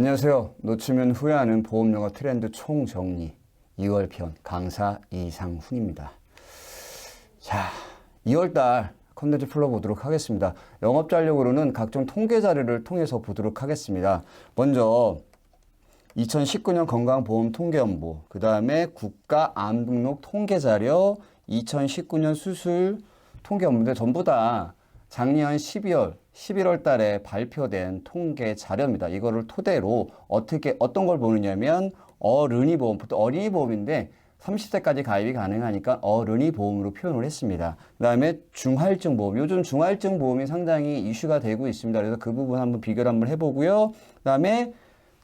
안녕하세요. 놓치면 후회하는 보험영어 트렌드 총정리 2월 편 강사 이상훈입니다. 자, 2월달 컨텐츠 풀어보도록 하겠습니다. 영업 전략으로는 각종 통계 자료를 통해서 보도록 하겠습니다. 먼저 2019년 건강보험 통계연보, 그 다음에 국가암 등록 통계 자료, 2019년 수술 통계연보인데 전부 다 작년 11월 달에 발표된 통계 자료입니다. 이거를 토대로 어떤 걸 보느냐면 어른이 보험, 보통 어린이 보험인데 30세까지 가입이 가능하니까 어른이 보험으로 표현을 했습니다. 그 다음에 중할증 보험, 요즘 중할증 보험이 상당히 이슈가 되고 있습니다. 그래서 그 부분 한번 비교를 한번 해보고요. 그 다음에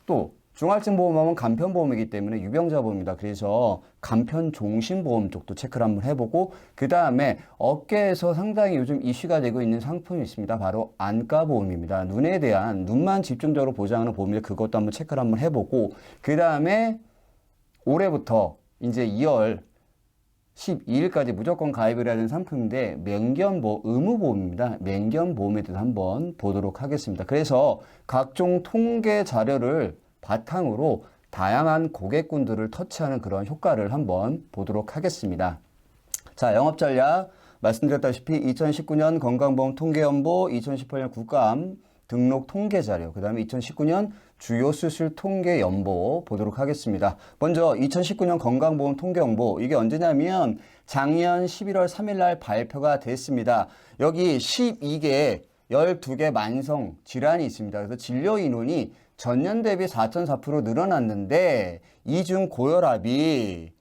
또 중할증 보험하면 간편보험이기 때문에 유병자 보험입니다. 그래서 간편종신보험 쪽도 체크를 한번 해보고, 그 다음에 업계에서 상당히 요즘 이슈가 되고 있는 상품이 있습니다. 바로 안과보험입니다. 눈에 대한, 눈만 집중적으로 보장하는 보험인데 그것도 한번 체크를 한번 해보고, 그 다음에 올해부터 이제 2월 12일까지 무조건 가입을 해야 되는 상품인데 의무보험입니다. 맹견보험에 대해서 한번 보도록 하겠습니다. 그래서 각종 통계 자료를 바탕으로 다양한 고객군들을 터치하는 그런 효과를 한번 보도록 하겠습니다. 자, 영업전략 말씀드렸다시피 2019년 건강보험 통계연보, 2018년 국가암 등록 통계자료, 그 다음에 2019년 주요 수술 통계연보 보도록 하겠습니다. 먼저 2019년 건강보험 통계연보, 이게 언제냐면 작년 11월 3일 날 발표가 됐습니다. 여기 12개 12개 만성 질환이 있습니다. 그래서 진료 인원이 전년 대비 4.4% 늘어났는데 이 중 고혈압이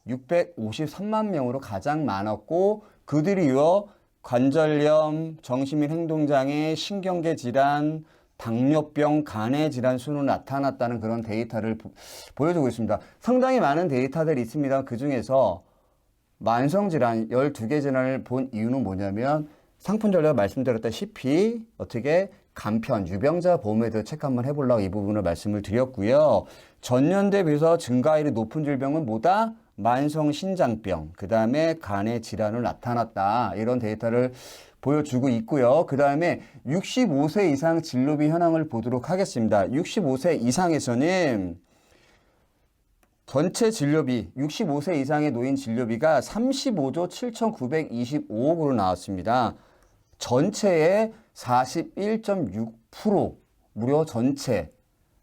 653만 명으로 가장 많았고, 그들이 이어 관절염, 정신및 행동장애, 신경계 질환, 당뇨병, 간의 질환 순으로 나타났다는 그런 데이터를 보여주고 있습니다. 상당히 많은 데이터들이 있습니다. 그 중에서 만성질환 12개 질환을 본 이유는 뭐냐면 상품 전략 말씀드렸다시피 어떻게 간편, 유병자 보험에 대해서 체크 한번 해보려고 이 부분을 말씀을 드렸고요. 전년 대비해서 증가율이 높은 질병은 뭐다? 만성신장병, 그 다음에 간의 질환을 나타났다. 이런 데이터를 보여주고 있고요. 그 다음에 65세 이상 진료비 현황을 보도록 하겠습니다. 65세 이상에서는 전체 진료비, 65세 이상의 노인 진료비가 35조 7,925억으로 나왔습니다. 전체의 41.6%, 무려 전체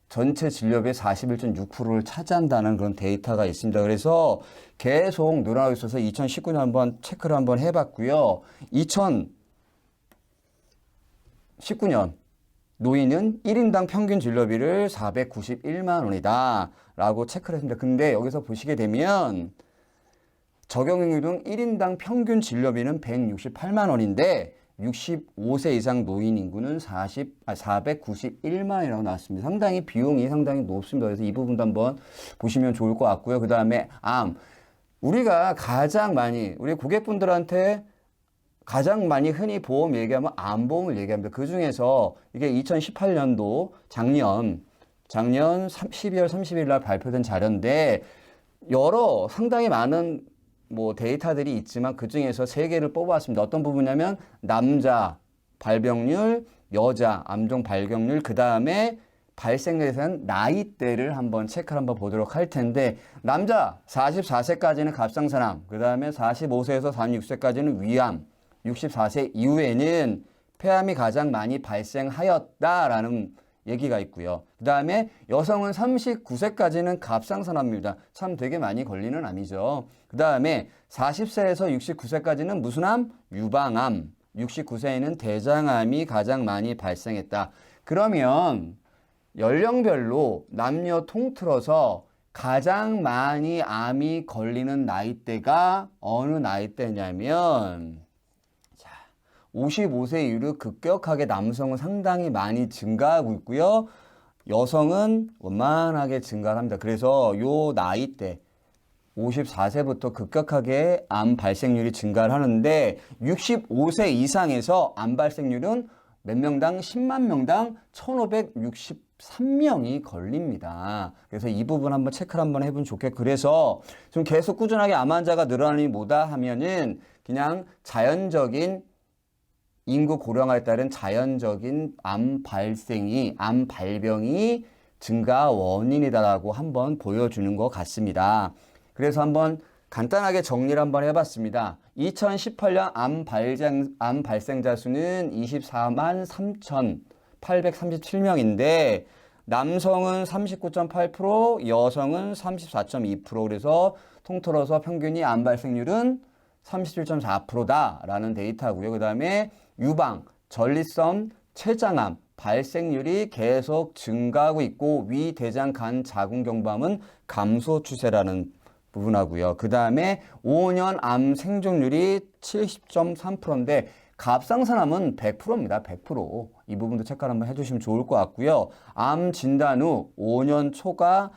진료비의 41.6%를 차지한다는 그런 데이터가 있습니다. 그래서 계속 늘어나고 있어서 2019년 한번 체크를 한번 해봤고요. 2019년 노인은 1인당 평균 진료비를 491만 원이다 라고 체크를 했습니다. 근데 여기서 보시게 되면 적용인율은 1인당 평균 진료비는 168만 원인데 65세 이상 노인 인구는 491만 원이라고 나왔습니다. 상당히 비용이 상당히 높습니다. 그래서 이 부분도 한번 보시면 좋을 것 같고요. 그 다음에 우리가 가장 많이 우리 고객분들한테 가장 많이 흔히 보험 얘기하면 암보험을 얘기합니다. 그 중에서 이게 2018년도 작년 12월 30일 날 발표된 자료인데 여러 상당히 많은 데이터들이 있지만 그 중에서 3개를 뽑아왔습니다. 어떤 부분이냐면 남자 발병률, 여자 암종 발병률, 그 다음에 발생률에 대한 나이대를 한번 체크를 한번 보도록 할 텐데, 남자 44세까지는 갑상선암, 그 다음에 45세에서 46세까지는 위암, 64세 이후에는 폐암이 가장 많이 발생하였다라는 얘기가 있고요. 그 다음에 여성은 39세까지는 갑상선암입니다. 참 되게 많이 걸리는 암이죠. 그 다음에 40세에서 69세까지는 무슨 암? 유방암. 69세에는 대장암이 가장 많이 발생했다. 그러면 연령별로 남녀 통틀어서 가장 많이 암이 걸리는 나이대가 어느 나이대냐면 55세 이후로 급격하게 남성은 상당히 많이 증가하고 있고요. 여성은 원만하게 증가합니다. 그래서 요 나이대 54세부터 급격하게 암 발생률이 증가를 하는데 65세 이상에서 암 발생률은 몇 명당 10만 명당 1,563명이 걸립니다. 그래서 이 부분 한번 체크를 한번 해보면 좋겠고, 그래서 좀 계속 꾸준하게 암 환자가 늘어나니 뭐다 하면은 그냥 자연적인 인구 고령화에 따른 자연적인 암 발병이 증가 원인이다라고 한번 보여주는 것 같습니다. 그래서 한번 간단하게 정리를 한번 해봤습니다. 2018년 암 발생자 수는 24만 3,837명인데 남성은 39.8%, 여성은 34.2%. 그래서 통틀어서 평균이 암 발생률은 37.4%다라는 데이터고요. 그 다음에 유방, 전립선, 췌장암 발생률이 계속 증가하고 있고 위대장 간 자궁경부암은 감소 추세라는 부분하고요. 그 다음에 5년 암 생존율이 70.3%인데 갑상선암은 100%입니다. 100%. 이 부분도 체크를 한번 해주시면 좋을 것 같고요. 암 진단 후 5년 초과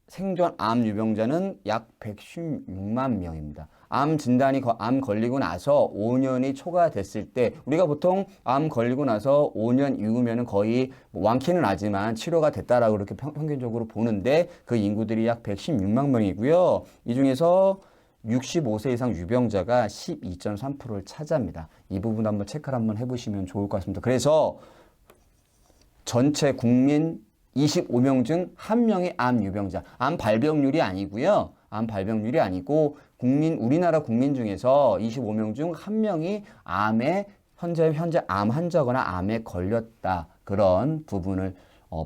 생존 암 유병자는 약 116만 명입니다. 암 진단이 암 걸리고 나서 5년이 초과됐을 때 우리가 보통 암 걸리고 나서 5년 이후면은 거의 완쾌는 하지만 치료가 됐다라고 그렇게 평균적으로 보는데 그 인구들이 약 116만 명이고요. 이 중에서 65세 이상 유병자가 12.3%를 차지합니다. 이 부분 한번 체크를 한번 해보시면 좋을 것 같습니다. 그래서 전체 국민 25명 중 1명이 암 유병자, 암 발병률이 아니고요. 암 발병률이 아니고 우리나라 국민 중에서 25명 중 1명이 암에 현재 암 환자거나 암에 걸렸다. 그런 부분을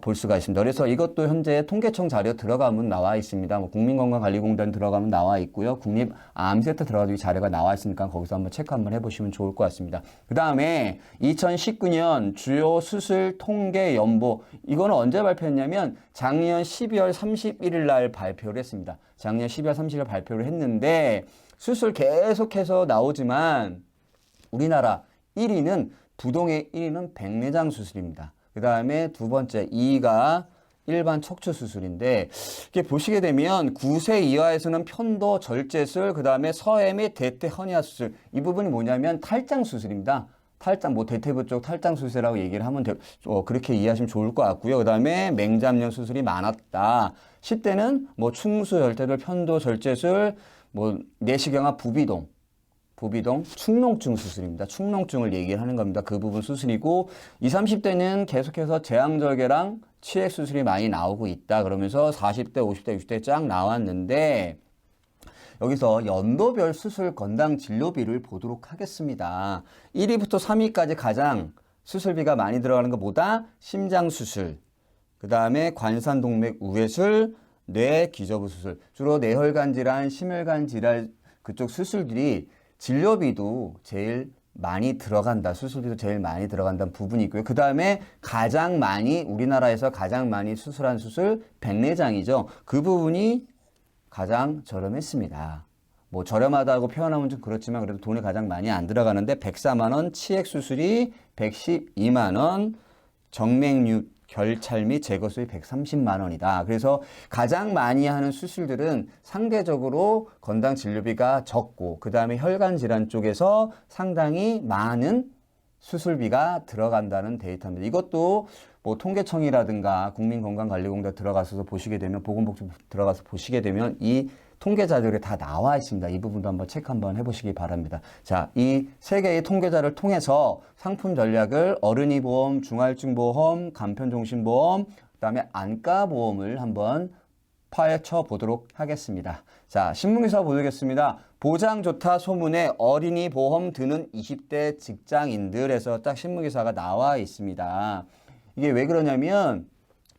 볼 수가 있습니다. 그래서 이것도 현재 통계청 자료 들어가면 나와 있습니다. 국민건강관리공단 들어가면 나와 있고요. 국립암센터 들어가도 이 자료가 나와 있으니까 거기서 한번 체크 한번 해보시면 좋을 것 같습니다. 그 다음에 2019년 주요 수술 통계 연보 이거는 언제 발표했냐면 작년 12월 31일 날 발표를 했습니다. 작년 12월 30일 발표를 했는데 수술 계속해서 나오지만 우리나라 1위는 부동의 1위는 백내장 수술입니다. 그 다음에 두 번째 2위가 일반 척추 수술인데 이렇게 보시게 되면 9세 이하에서는 편도 절제술, 그 다음에 서해 및 대퇴 허니아 수술 이 부분이 뭐냐면 탈장 수술입니다. 탈장 대퇴부 쪽 탈장 수술이라고 얘기를 하면 그렇게 이해하시면 좋을 것 같고요. 그 다음에 맹장염 수술이 많았다. 10대는 충수 절제술, 편도 절제술, 내시경화 부비동, 축농증 수술입니다. 축농증을 얘기를 하는 겁니다. 그 부분 수술이고 20, 30대는 계속해서 제왕절개랑 치액 수술이 많이 나오고 있다. 그러면서 40대, 50대, 60대 쫙 나왔는데 여기서 연도별 수술 건당 진료비를 보도록 하겠습니다. 1위부터 3위까지 가장 수술비가 많이 들어가는 것보다 심장 수술, 그 다음에 관상동맥 우회술, 뇌 기저부 수술, 주로 뇌혈관 질환, 심혈관 질환 그쪽 수술들이 진료비도 제일 많이 들어간다. 수술비도 제일 많이 들어간다는 부분이 있고요. 그 다음에 우리나라에서 가장 많이 수술한 수술, 백내장이죠. 그 부분이 가장 저렴했습니다. 저렴하다고 표현하면 좀 그렇지만 그래도 돈이 가장 많이 안 들어가는데 104만 원, 치액 수술이 112만 원, 정맥류 결찰 및 제거 수입 130만 원이다. 그래서 가장 많이 하는 수술들은 상대적으로 건당 진료비가 적고 그 다음에 혈관 질환 쪽에서 상당히 많은 수술비가 들어간다는 데이터입니다. 이것도 통계청이라든가 국민건강관리공단 들어가서 보시게 되면 보건복지부 들어가서 보시게 되면 이 통계 자료에 다 나와 있습니다. 이 부분도 한번 체크 한번 해보시기 바랍니다. 자, 이 세 개의 통계자를 통해서 상품 전략을 어른이 보험, 중할증 보험, 간편종신보험, 그다음에 안과보험을 한번 파헤쳐 보도록 하겠습니다. 자, 신문기사 보겠습니다. 보장 좋다 소문에 어린이 보험 드는 20대 직장인들에서 딱 신문기사가 나와 있습니다. 이게 왜 그러냐면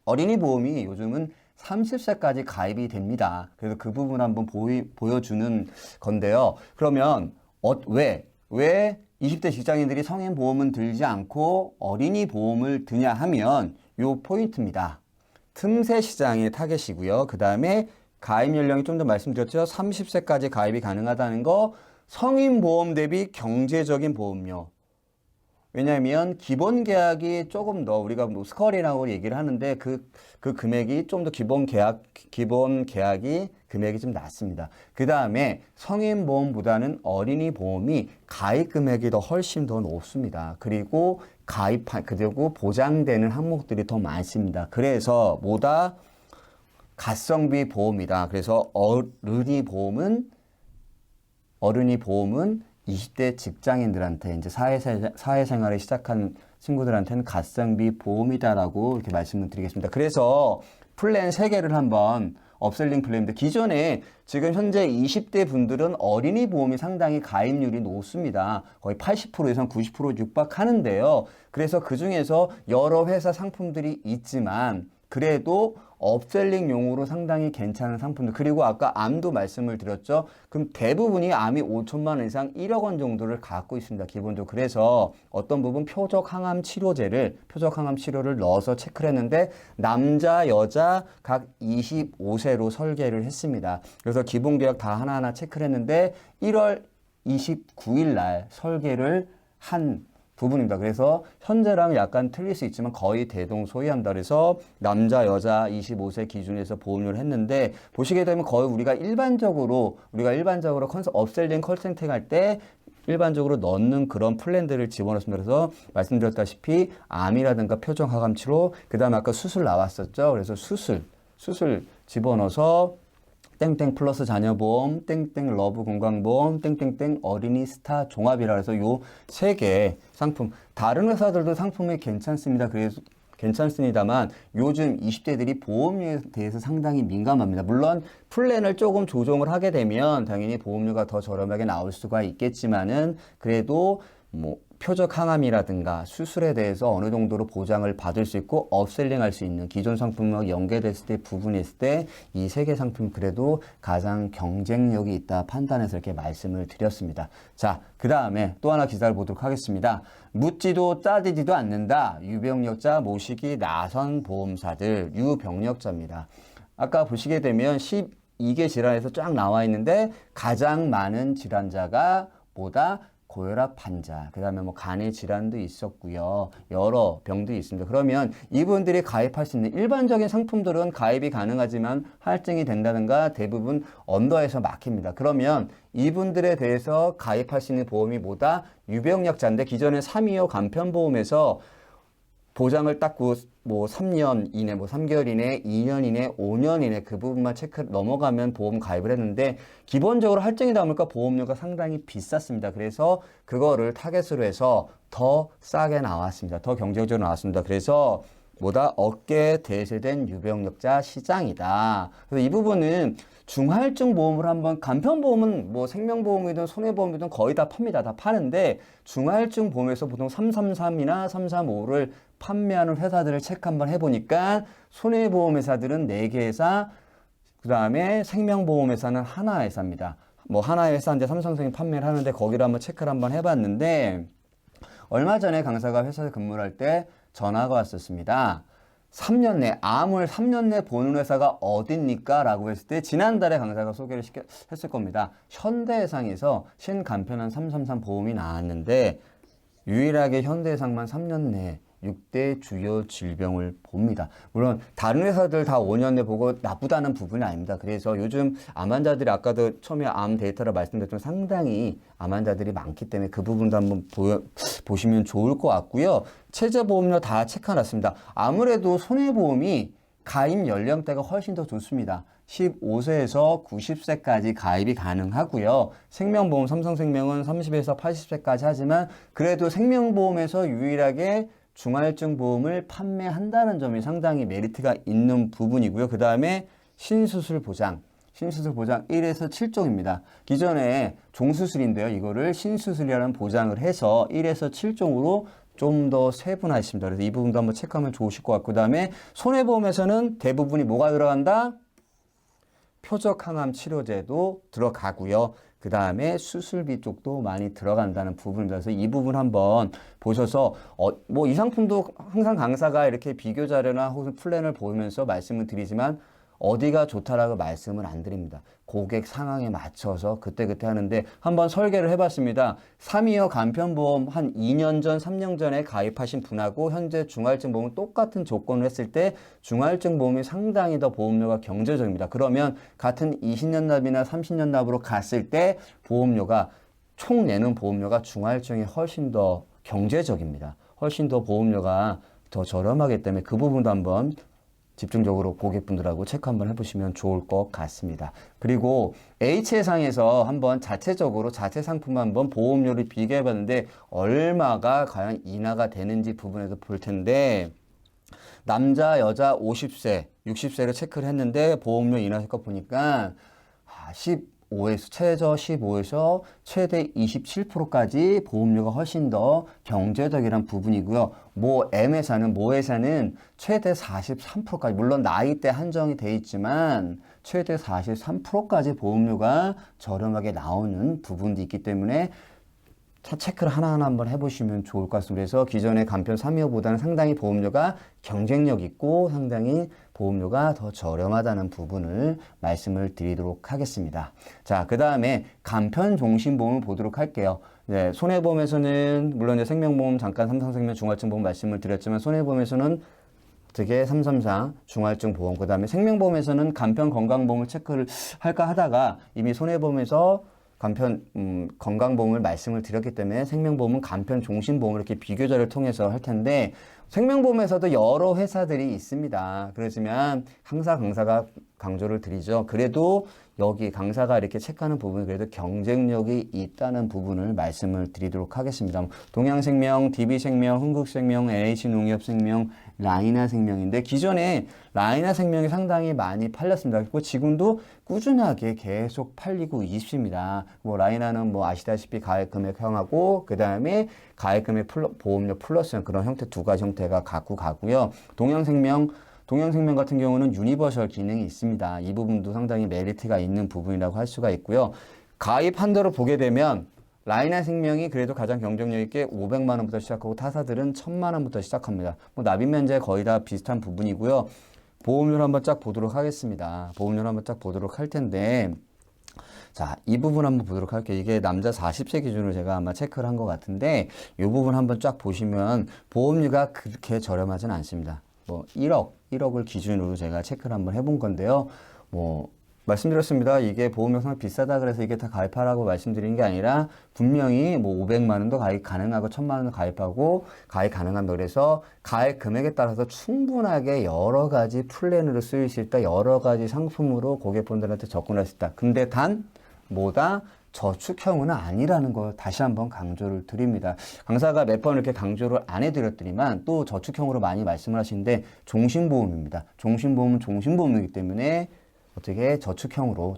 어린이 보험이 요즘은 30세까지 가입이 됩니다. 그래서 그 부분 한번 보여주는 건데요. 그러면 왜 20대 직장인들이 성인 보험은 들지 않고 어린이 보험을 드냐 하면 요 포인트입니다. 틈새 시장의 타겟이고요. 그 다음에 가입 연령이 좀 더 말씀드렸죠. 30세까지 가입이 가능하다는 거, 성인 보험 대비 경제적인 보험료. 왜냐하면 기본 계약이 조금 더 우리가 스컬이라고 얘기를 하는데 그 금액이 좀 더 기본 계약이 금액이 좀 낮습니다. 그 다음에 성인 보험보다는 어린이 보험이 가입 금액이 더 훨씬 더 높습니다. 그리고 그리고 보장되는 항목들이 더 많습니다. 그래서 가성비 보험이다. 그래서 어른이 보험은 20대 직장인들한테 이제 사회생활을 시작한 친구들한테는 가성비 보험이다라고 이렇게 말씀을 드리겠습니다. 그래서 플랜 3개를 한번 업셀링 플랜인데 기존에 지금 현재 20대 분들은 어린이 보험이 상당히 가입률이 높습니다. 거의 80% 이상 90% 육박하는데요. 그래서 그 중에서 여러 회사 상품들이 있지만 그래도 업셀링용으로 상당히 괜찮은 상품들 그리고 아까 암도 말씀을 드렸죠. 그럼 대부분이 암이 5천만 원 이상 1억 원 정도를 갖고 있습니다. 기본적으로 그래서 어떤 부분 표적 항암 치료를 넣어서 체크를 했는데 남자 여자 각 25세로 설계를 했습니다. 그래서 기본 계약 다 하나하나 체크를 했는데 1월 29일 날 설계를 한 부분입니다. 그래서 현재랑 약간 틀릴 수 있지만 거의 대동소이합니다. 그래서 남자, 여자 25세 기준에서 보험료를 했는데 보시게 되면 거의 우리가 일반적으로 업셀링 컬센팅 할 때 일반적으로 넣는 그런 플랜들을 집어넣습니다. 그래서 말씀드렸다시피 암이라든가 표정하감 치료, 그 다음에 아까 수술 나왔었죠. 그래서 수술 집어넣어서 땡땡 플러스 자녀보험, 땡땡 러브 건강보험, 땡땡땡 어린이 스타 종합이라 해서 요 3개 상품. 다른 회사들도 상품이 괜찮습니다. 그래서 괜찮습니다만 요즘 20대들이 보험료에 대해서 상당히 민감합니다. 물론 플랜을 조금 조정을 하게 되면 당연히 보험료가 더 저렴하게 나올 수가 있겠지만은 그래도 뭐 표적 항암이라든가 수술에 대해서 어느 정도로 보장을 받을 수 있고 업셀링 할 수 있는 기존 상품과 연계됐을 때 부분했을 때 이 3개 상품 그래도 가장 경쟁력이 있다 판단해서 이렇게 말씀을 드렸습니다. 자, 그 다음에 또 하나 기사를 보도록 하겠습니다. 묻지도 따지지도 않는다. 유병력자 모시기 나선 보험사들 유병력자입니다. 아까 보시게 되면 12개 질환에서 쫙 나와 있는데 가장 많은 질환자가 뭐다? 고혈압 환자, 그 다음에 뭐 간의 질환도 있었고요. 여러 병도 있습니다. 그러면 이분들이 가입할 수 있는 일반적인 상품들은 가입이 가능하지만 할증이 된다든가 대부분 언더에서 막힙니다. 그러면 이분들에 대해서 가입할 수 있는 보험이 뭐다? 유병력자인데 기존에 325 간편보험에서 보장을 닦고 뭐 3년 이내, 뭐 3개월 이내, 2년 이내, 5년 이내 그 부분만 체크 넘어가면 보험 가입을 했는데 기본적으로 할증이 남을까 보험료가 상당히 비쌌습니다. 그래서 그거를 타겟으로 해서 더 싸게 나왔습니다. 더 경제적으로 나왔습니다. 그래서 뭐다? 어깨 대세된 유병력자 시장이다. 그래서 이 부분은 중할증 보험을 한번 간편보험은 뭐 생명보험이든 손해보험이든 거의 다 팝니다. 다 파는데 중할증 보험에서 보통 333이나 335를 판매하는 회사들을 체크 한번 해보니까 손해보험 회사들은 4개 회사, 그 다음에 생명보험 회사는 하나 회사입니다. 뭐 하나 회사인데 삼성생이 판매를 하는데 거기를 한번 체크를 한번 해봤는데 얼마 전에 강사가 회사에 근무를 할 때 전화가 왔었습니다. 3년 내, 암을 3년 내 보는 회사가 어딥니까? 라고 했을 때 지난달에 강사가 소개를 했을 겁니다. 현대해상에서 신간편한 333 보험이 나왔는데 유일하게 현대해상만 3년 내 6대 주요 질병을 봅니다. 물론 다른 회사들 다 5년 내 보고 나쁘다는 부분이 아닙니다. 그래서 요즘 암 환자들이 아까도 처음에 암 데이터를 말씀드렸지만 상당히 암 환자들이 많기 때문에 그 부분도 한번 보시면 좋을 것 같고요. 체제보험료 다 체크해놨습니다. 아무래도 손해보험이 가입 연령대가 훨씬 더 좋습니다. 15세에서 90세까지 가입이 가능하고요. 생명보험, 삼성생명은 30에서 80세까지 하지만 그래도 생명보험에서 유일하게 중할증 보험을 판매한다는 점이 상당히 메리트가 있는 부분이고요. 그 다음에 신수술 보장 1에서 7종입니다. 기존에 종수술인데요. 이거를 신수술이라는 보장을 해서 1에서 7종으로 좀 더 세분화했습니다. 그래서 이 부분도 한번 체크하면 좋으실 것 같고 그 다음에 손해보험에서는 대부분이 뭐가 들어간다? 표적 항암 치료제도 들어가고요. 그 다음에 수술비 쪽도 많이 들어간다는 부분입니다. 그래서 이 부분 한번 보셔서 뭐 이 상품도 항상 강사가 이렇게 비교 자료나 혹은 플랜을 보면서 말씀을 드리지만 어디가 좋다라고 말씀을 안 드립니다. 고객 상황에 맞춰서 그때그때 하는데 한번 설계를 해봤습니다. 325 간편보험 한 2년 전, 3년 전에 가입하신 분하고 현재 중할증 보험 똑같은 조건을 했을 때 중할증 보험이 상당히 더 보험료가 경제적입니다. 그러면 같은 20년 납이나 30년 납으로 갔을 때 보험료가 총 내는 보험료가 중할증이 훨씬 더 경제적입니다. 훨씬 더 보험료가 더 저렴하기 때문에 그 부분도 한번 집중적으로 고객분들하고 체크 한번 해보시면 좋을 것 같습니다. 그리고 H해상에서 한번 자체적으로 자체 상품 한번 보험료를 비교해봤는데 얼마가 과연 인하가 되는지 부분에서 볼 텐데 남자, 여자 50세, 60세를 체크를 했는데 보험료 인하 효과 보니까 15에서 최저 15에서 최대 27%까지 보험료가 훨씬 더 경제적이란 부분이고요. 모회사는 최대 43%까지, 물론 나이대 한정이 돼 있지만 최대 43%까지 보험료가 저렴하게 나오는 부분도 있기 때문에 체크를 하나하나 한번 해보시면 좋을 것 같습니다. 그래서 기존의 간편 325보다는 상당히 보험료가 경쟁력 있고 상당히 보험료가 더 저렴하다는 부분을 말씀을 드리도록 하겠습니다. 자, 그 다음에 간편 종신보험을 보도록 할게요. 네, 손해보험에서는 물론 이제 생명보험 잠깐 삼성생명 중할증보험 말씀을 드렸지만 손해보험에서는 어떻게 333 중할증 보험, 그 다음에 생명보험에서는 간편 건강보험을 체크를 할까 하다가 이미 손해보험에서 간편 건강보험을 말씀을 드렸기 때문에 생명보험은 간편 종신보험을 이렇게 비교자를 통해서 할 텐데 생명보험에서도 여러 회사들이 있습니다. 그렇지만 강사가 강조를 드리죠. 그래도 여기 강사가 이렇게 체크하는 부분은 그래도 경쟁력이 있다는 부분을 말씀을 드리도록 하겠습니다. 동양생명, DB생명, 흥국생명, NH농협생명, 라이나생명인데 기존에 라이나생명이 상당히 많이 팔렸습니다. 그리고 지금도 꾸준하게 계속 팔리고 있습니다. 라이나는 아시다시피 가액금액형하고 그 다음에 가액금액 보험료 플러스 그런 형태 두 가지 형태가 갖고 가고요. 동양생명 같은 경우는 유니버설 기능이 있습니다. 이 부분도 상당히 메리트가 있는 부분이라고 할 수가 있고요. 가입 한도를 보게 되면 라이나생명이 그래도 가장 경쟁력 있게 500만 원부터 시작하고 타사들은 1000만 원부터 시작합니다. 납입 면제 거의 다 비슷한 부분이고요. 보험료를 한번 쫙 보도록 하겠습니다. 보험료를 한번 쫙 보도록 할 텐데 자, 이 부분 한번 보도록 할게요. 이게 남자 40세 기준으로 제가 아마 체크를 한 것 같은데 이 부분 한번 쫙 보시면 보험료가 그렇게 저렴하진 않습니다. 1억을 기준으로 제가 체크를 한번 해본 건데요. 말씀드렸습니다. 이게 보험료 상당히 비싸다 그래서 이게 다 가입하라고 말씀드린 게 아니라 분명히 500만 원도 가입 가능하고 1000만 원도 가입하고 가입 가능합니다. 그래서 가입 금액에 따라서 충분하게 여러 가지 플랜으로 쓰일 수 있다. 여러 가지 상품으로 고객분들한테 접근할 수 있다. 근데 저축형은 아니라는 걸 다시 한번 강조를 드립니다. 강사가 몇 번 이렇게 강조를 안 해드렸더니만 또 저축형으로 많이 말씀을 하시는데 종신보험입니다. 종신보험은 종신보험이기 때문에 어떻게 저축성으로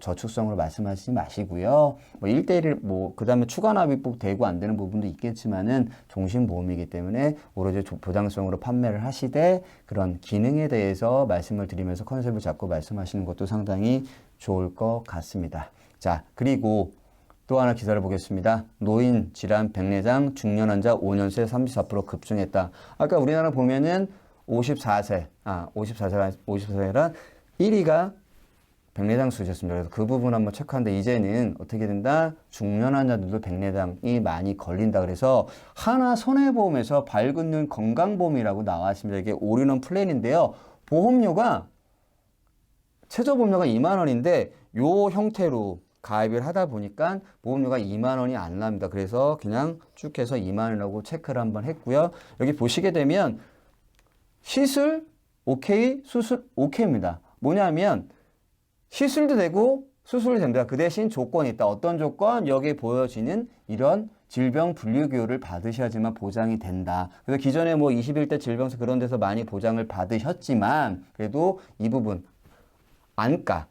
말씀하시지 마시고요. 1대1, 그 다음에 추가 납입 되고 안 되는 부분도 있겠지만은 종신보험이기 때문에 오로지 보장성으로 판매를 하시되 그런 기능에 대해서 말씀을 드리면서 컨셉을 잡고 말씀하시는 것도 상당히 좋을 것 같습니다. 자, 그리고 또 하나 기사를 보겠습니다. 노인 질환 백내장 중년 환자 5년 새 34% 급증했다. 아까 우리나라 보면은 54세란 1위가 백내장 수였습니다. 그래서 그 부분 한번 체크하는데 이제는 어떻게 된다? 중년 환자들도 백내장이 많이 걸린다. 그래서 하나 손해보험에서 밝은 눈 건강보험이라고 나왔습니다. 이게 올인원 플랜인데요. 보험료가 최저 보험료가 2만 원인데 요 형태로 가입을 하다 보니까 보험료가 2만 원이 안 납니다. 그래서 그냥 쭉 해서 2만 원이라고 체크를 한번 했고요. 여기 보시게 되면 시술 오케이, 수술 오케이입니다. 뭐냐면 시술도 되고 수술도 됩니다. 그 대신 조건이 있다. 어떤 조건? 여기에 보여지는 이런 질병 분류기호를 받으셔야지만 보장이 된다. 그래서 기존에 21대 질병서 그런 데서 많이 보장을 받으셨지만 그래도 이 부분 안과,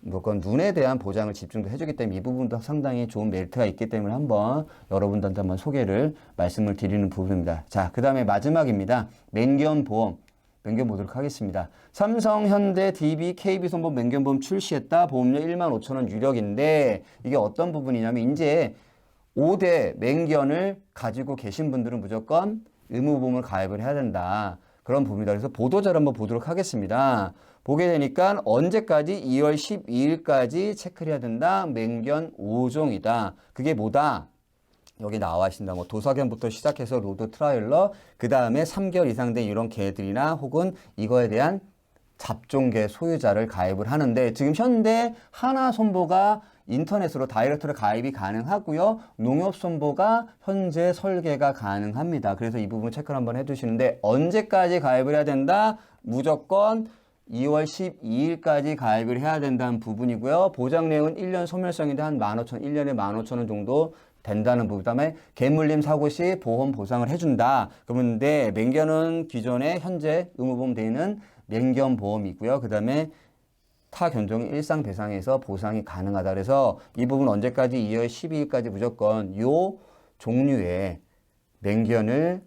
무조건 눈에 대한 보장을 집중도 해주기 때문에 이 부분도 상당히 좋은 메리트가 있기 때문에 한번 여러분들한테 한번 소개를 말씀을 드리는 부분입니다. 자, 그 다음에 마지막입니다. 맹견보험. 맹견보도록 하겠습니다. 삼성, 현대, DB, KB손보험 맹견보험 출시했다. 보험료 15,000원 유력인데 이게 어떤 부분이냐면 이제 5대 맹견을 가지고 계신 분들은 무조건 의무보험을 가입을 해야 된다. 그런 부분이다. 그래서 보도자를 한번 보도록 하겠습니다. 보게 되니까 언제까지? 2월 12일까지 체크를 해야 된다. 맹견 5종이다. 그게 뭐다? 여기 나와 있습니다. 도사견부터 시작해서 로드 트라일러, 그 다음에 3개월 이상 된 이런 개들이나 혹은 이거에 대한 잡종개 소유자를 가입을 하는데 지금 현대 하나손보가 인터넷으로 다이렉트로 가입이 가능하고요. 농협손보가 현재 설계가 가능합니다. 그래서 이 부분 체크를 한번 해두시는데 언제까지 가입을 해야 된다? 무조건 2월 12일까지 가입을 해야 된다는 부분이고요. 보장 내용은 1년 소멸성인데 한 15,000, 1년에 15,000원 정도 된다는 부분. 그다음에 개물림 사고 시 보험 보상을 해준다. 그런데 맹견은 기존에 현재 의무보험 되어 있는 맹견보험이고요. 그다음에 타 견종의 일상 배상에서 보상이 가능하다. 그래서 이 부분 언제까지 2월 12일까지 무조건 요 종류의 맹견을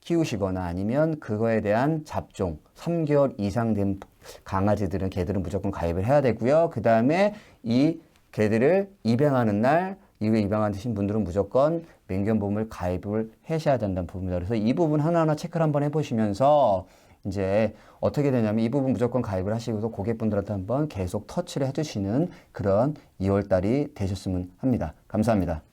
키우시거나 아니면 그거에 대한 잡종 3개월 이상 된 강아지들은 개들은 무조건 가입을 해야 되고요. 그 다음에 이 개들을 입양하는 날 이후에 입양하신 분들은 무조건 맹견보험을 가입을 하셔야 된다는 부분이다. 그래서 이 부분 하나하나 체크를 한번 해보시면서 이제 어떻게 되냐면 이 부분 무조건 가입을 하시고서 고객분들한테 한번 계속 터치를 해주시는 그런 2월달이 되셨으면 합니다. 감사합니다.